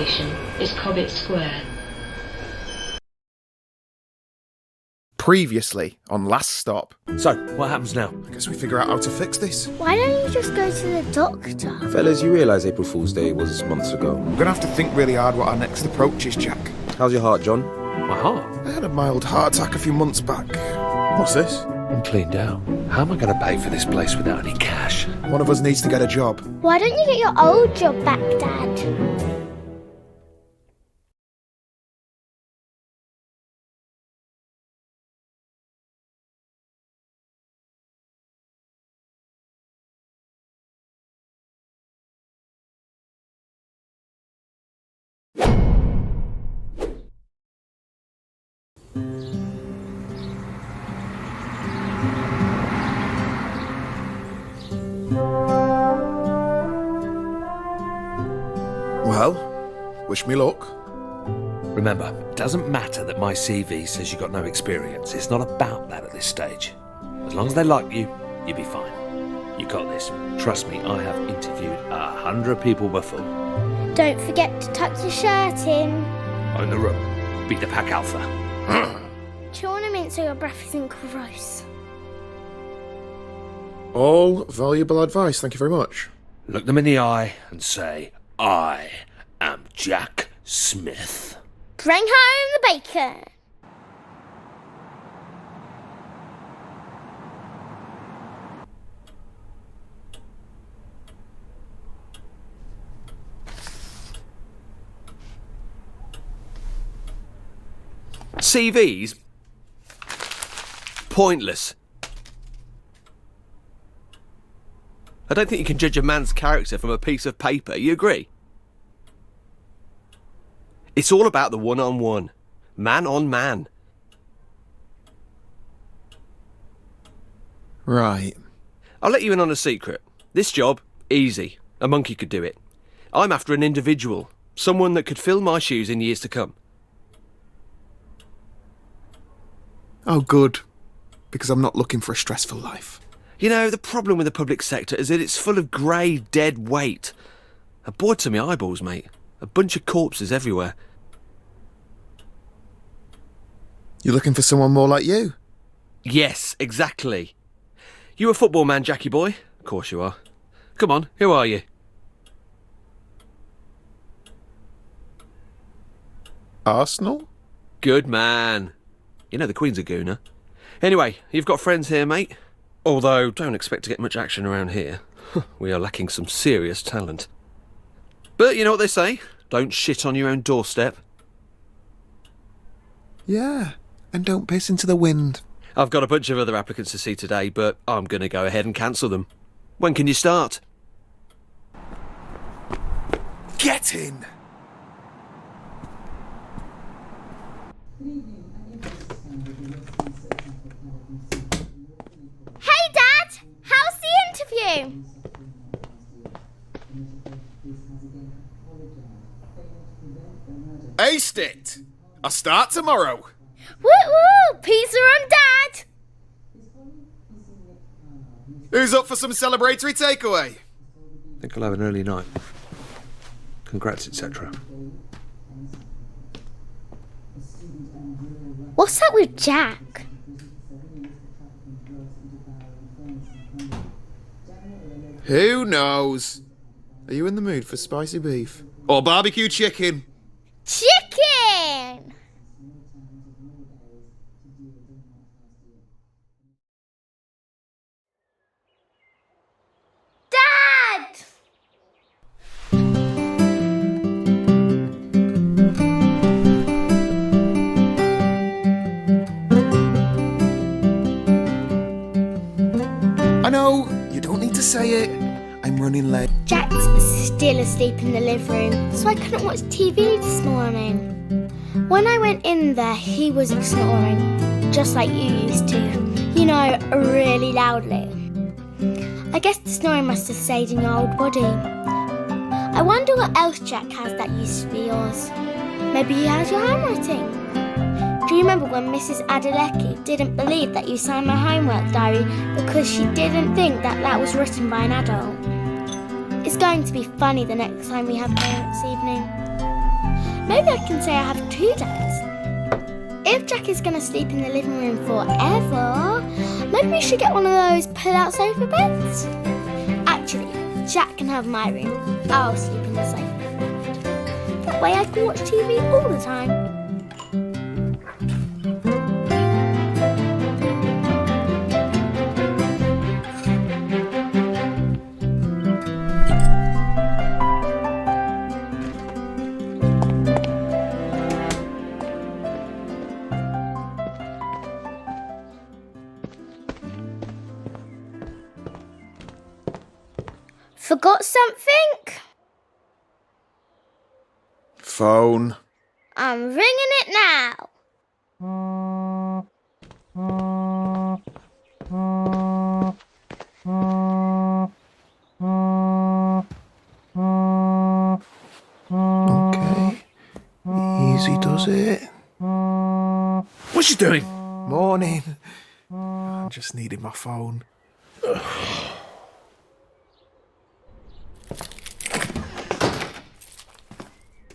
station is Cobbett Square. Previously on Last Stop. So, what happens now? I guess we figure out how to fix this. Why don't you just go to the doctor? Fellas, you realise April Fool's Day was months ago. We're gonna have to think really hard what our next approach is, Jack. How's your heart, John? My heart? I had a mild heart attack a few months back. What's this? I'm cleaned out. How am I going to pay for this place without any cash? One of us needs to get a job. Why don't you get your old job back, Dad? Well, wish me luck. Remember, it doesn't matter that my CV says you got no experience. It's not about that at this stage. As long as they like you, you'll be fine. You got this. Trust me, I have interviewed 100 people before. Don't forget to tuck your shirt in. Own the room. Be the pack alpha. Chew on a mint so your breath isn't gross. All valuable advice, thank you very much. Look them in the eye and say, I am Jack Smith. Bring home the bacon. CVs? Pointless. I don't think you can judge a man's character from a piece of paper, you agree? It's all about the one-on-one. Man on man. Right. I'll let you in on a secret. This job, easy. A monkey could do it. I'm after an individual. Someone that could fill my shoes in years to come. Oh, good. Because I'm not looking for a stressful life. You know, the problem with the public sector is that it's full of grey, dead weight. I'm bored to my eyeballs, mate. A bunch of corpses everywhere. You're looking for someone more like you? Yes, exactly. You a football man, Jackie boy? Of course you are. Come on, who are you? Arsenal? Good man. You know the Queen's a gooner. Anyway, you've got friends here, mate. Although, don't expect to get much action around here. We are lacking some serious talent. But you know what they say? Don't shit on your own doorstep. Yeah, and don't piss into the wind. I've got a bunch of other applicants to see today, but I'm going to go ahead and cancel them. When can you start? Get in! Hey, Dad! How's the interview? Aced it! I'll start tomorrow. Woo-woo! Pizza on Dad! Who's up for some celebratory takeaway? I think I'll have an early night. Congrats, etc. What's up with Jack? Who knows? Are you in the mood for spicy beef? Or barbecue chicken? Chicken! Dad! I know, you don't need to say it. I'm running late. Jack's still asleep in the living room, so I couldn't watch TV this morning. When I went in there, he was snoring, just like you used to. You know, really loudly. I guess the snoring must have stayed in your old body. I wonder what else Jack has that used to be yours. Maybe he has your handwriting. Do you remember when Mrs. Adeleke didn't believe that you signed my homework diary because she didn't think that that was written by an adult? It's going to be funny the next time we have parents' evening. Maybe I can say I have 2 dads. If Jack is going to sleep in the living room forever, maybe we should get one of those pull-out sofa beds. Actually, Jack can have my room. I'll sleep in the sofa. That way I can watch TV all the time. Forgot something? Phone. I'm ringing it now. Okay. Easy does it. What's she doing? Morning. I just needed my phone.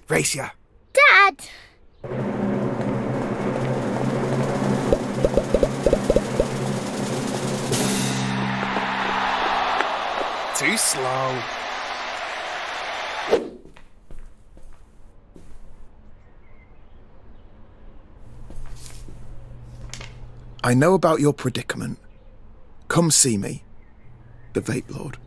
Race ya. Dad! Too slow. I know about your predicament. Come see me, the Vape Lord.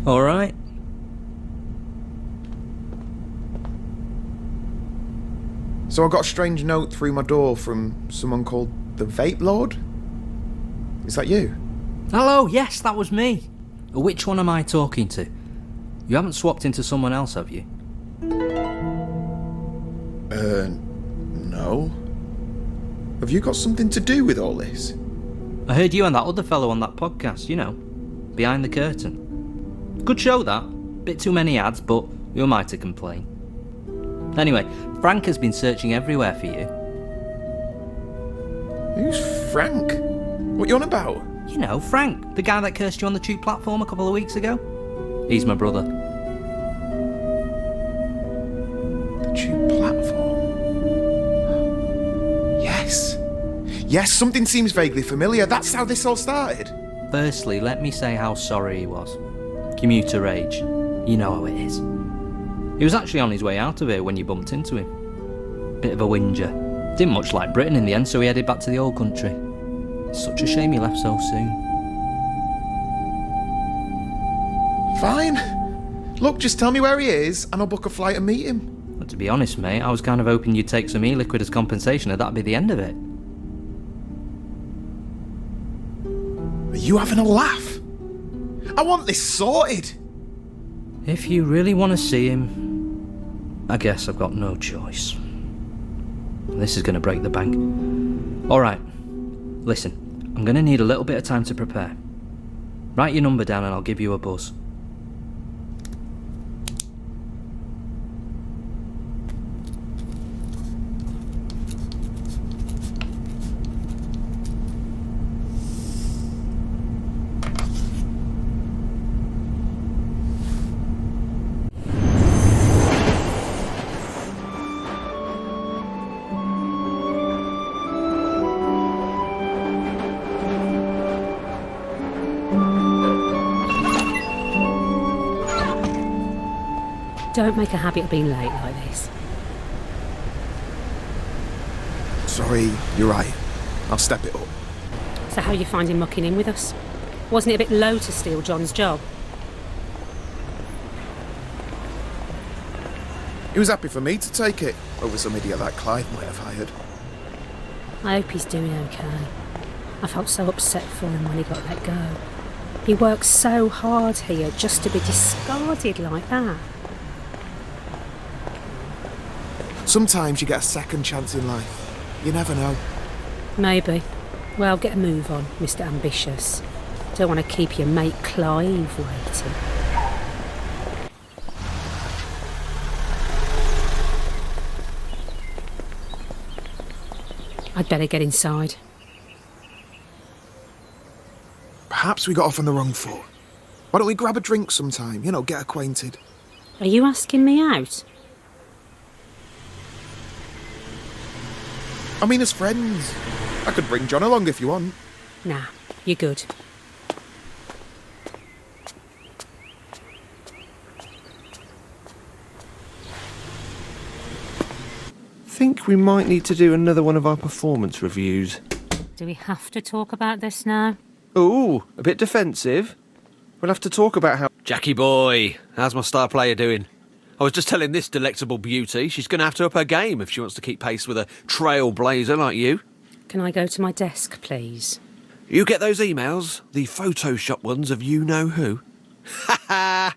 All right. So I got a strange note through my door from someone called the Vape Lord? Is that you? Hello, yes, that was me. Which one am I talking to? You haven't swapped into someone else, have you? No. Have you got something to do with all this? I heard you and that other fellow on that podcast, you know, Behind the Curtain. Good show, that. Bit too many ads, but who am I to complain? Anyway, Frank has been searching everywhere for you. Who's Frank? What you on about? You know, Frank, the guy that cursed you on the tube platform a couple of weeks ago. He's my brother. The tube platform? Yes. Yes, something seems vaguely familiar. That's how this all started. Firstly, let me say how sorry he was. Commuter rage. You know how it is. He was actually on his way out of here when you bumped into him. Bit of a whinger. Didn't much like Britain in the end, so he headed back to the old country. It's such a shame he left so soon. Fine. Look, just tell me where he is and I'll book a flight and meet him. But to be honest, mate, I was kind of hoping you'd take some e-liquid as compensation and that'd be the end of it. Are you having a laugh? I want this sorted. If you really want to see him, I guess I've got no choice. This is going to break the bank. Alright, listen, I'm going to need a little bit of time to prepare. Write your number down and I'll give you a buzz. Don't make a habit of being late like this. Sorry, you're right. I'll step it up. So how are you finding mucking in with us? Wasn't it a bit low to steal John's job? He was happy for me to take it over some idiot that Clive might have hired. I hope he's doing okay. I felt so upset for him when he got let go. He worked so hard here just to be discarded like that. Sometimes you get a second chance in life. You never know. Maybe. Well, get a move on, Mr. Ambitious. Don't want to keep your mate Clive waiting. I'd better get inside. Perhaps we got off on the wrong foot. Why don't we grab a drink sometime? You know, get acquainted. Are you asking me out? I mean, as friends. I could bring John along if you want. Nah, you're good. Think we might need to do another one of our performance reviews. Do we have to talk about this now? Ooh, a bit defensive. We'll have to talk about how... Jackie boy, how's my star player doing? I was just telling this delectable beauty she's going to have to up her game if she wants to keep pace with a trailblazer like you. Can I go to my desk, please? You get those emails? The Photoshop ones of you-know-who? Ha ha!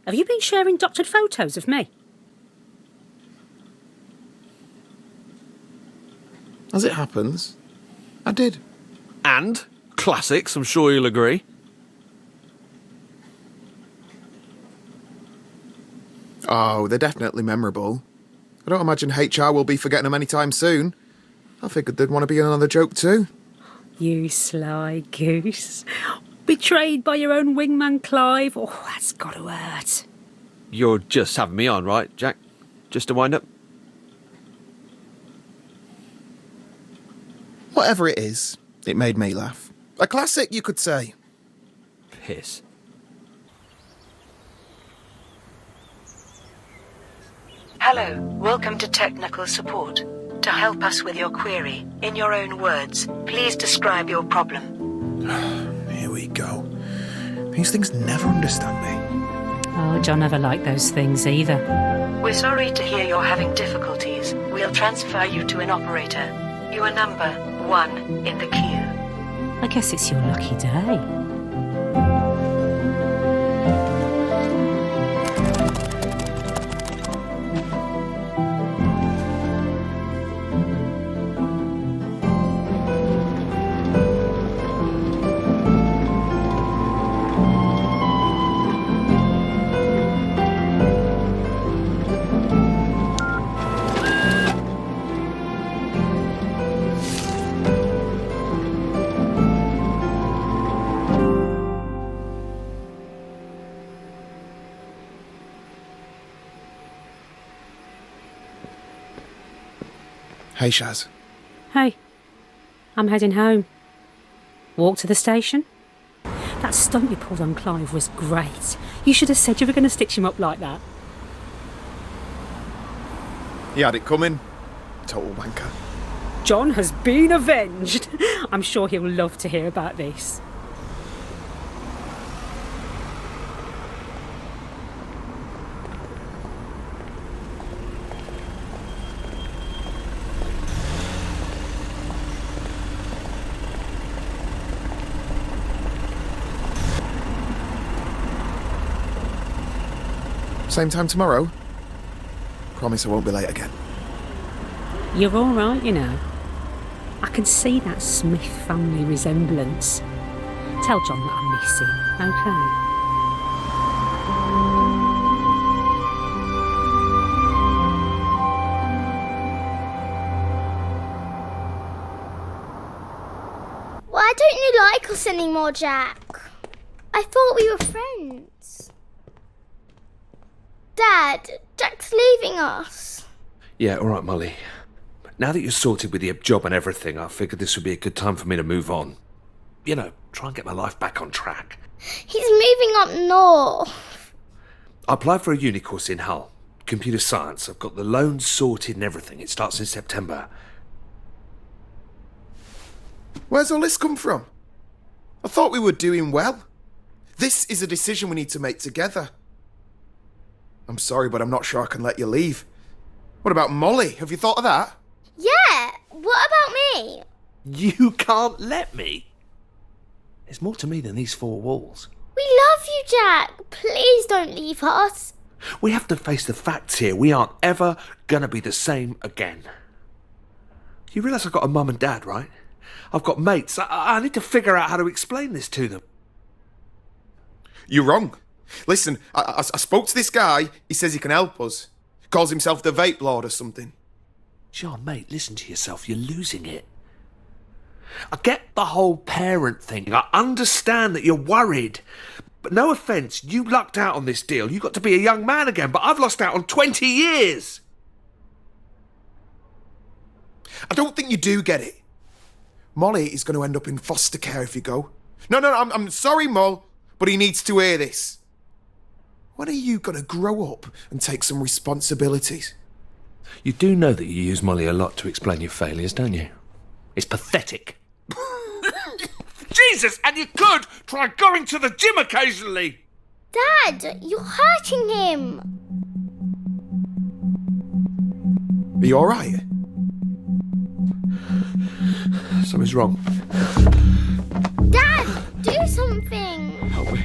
Have you been sharing doctored photos of me? As it happens, I did. And? Classics, I'm sure you'll agree. Oh, they're definitely memorable. I don't imagine HR will be forgetting them anytime soon. I figured they'd want to be in another joke too. You sly goose. Betrayed by your own wingman Clive. Oh, that's got to hurt. You're just having me on, right, Jack? Just to wind up? Whatever it is, it made me laugh. A classic, you could say. Piss. Hello, welcome to technical support. To help us with your query, in your own words, please describe your problem. Here we go. These things never understand me. Oh, John never liked those things either. We're sorry to hear you're having difficulties. We'll transfer you to an operator. You are number 1 in the queue. I guess it's your lucky day. Hey, Shaz. Hey, I'm heading home. Walk to the station? That stunt you pulled on Clive was great. You should have said you were going to stitch him up like that. He had it coming. Total wanker. John has been avenged. I'm sure he'll love to hear about this. Same time tomorrow? Promise I won't be late again. You're all right, you know. I can see that Smith family resemblance. Tell John that I miss him, okay? Why don't you like us anymore, Jack? I thought we were friends. Dad, Jack's leaving us. Yeah, all right, Molly. Now that you're sorted with your job and everything, I figured this would be a good time for me to move on. You know, try and get my life back on track. He's moving up north. I applied for a uni course in Hull. Computer science. I've got the loans sorted and everything. It starts in September. Where's all this come from? I thought we were doing well. This is a decision we need to make together. I'm sorry, but I'm not sure I can let you leave. What about Molly? Have you thought of that? Yeah, what about me? You can't let me? There's more to me than these four walls. We love you, Jack. Please don't leave us. We have to face the facts here. We aren't ever gonna be the same again. You realise I've got a mum and dad, right? I've got mates. I need to figure out how to explain this to them. You're wrong. Listen, I spoke to this guy. He says he can help us. Calls himself the Vape Lord or something. John, mate, listen to yourself. You're losing it. I get the whole parent thing. I understand that you're worried. But no offence, you lucked out on this deal. You got to be a young man again, but I've lost out on 20 years. I don't think you do get it. Molly is going to end up in foster care if you go. No, I'm sorry, Moll, but he needs to hear this. When are you going to grow up and take some responsibilities? You do know that you use Molly a lot to explain your failures, don't you? It's pathetic. Jesus, and you could try going to the gym occasionally. Dad, you're hurting him. Are you all right? Something's wrong. Dad, do something. Help me.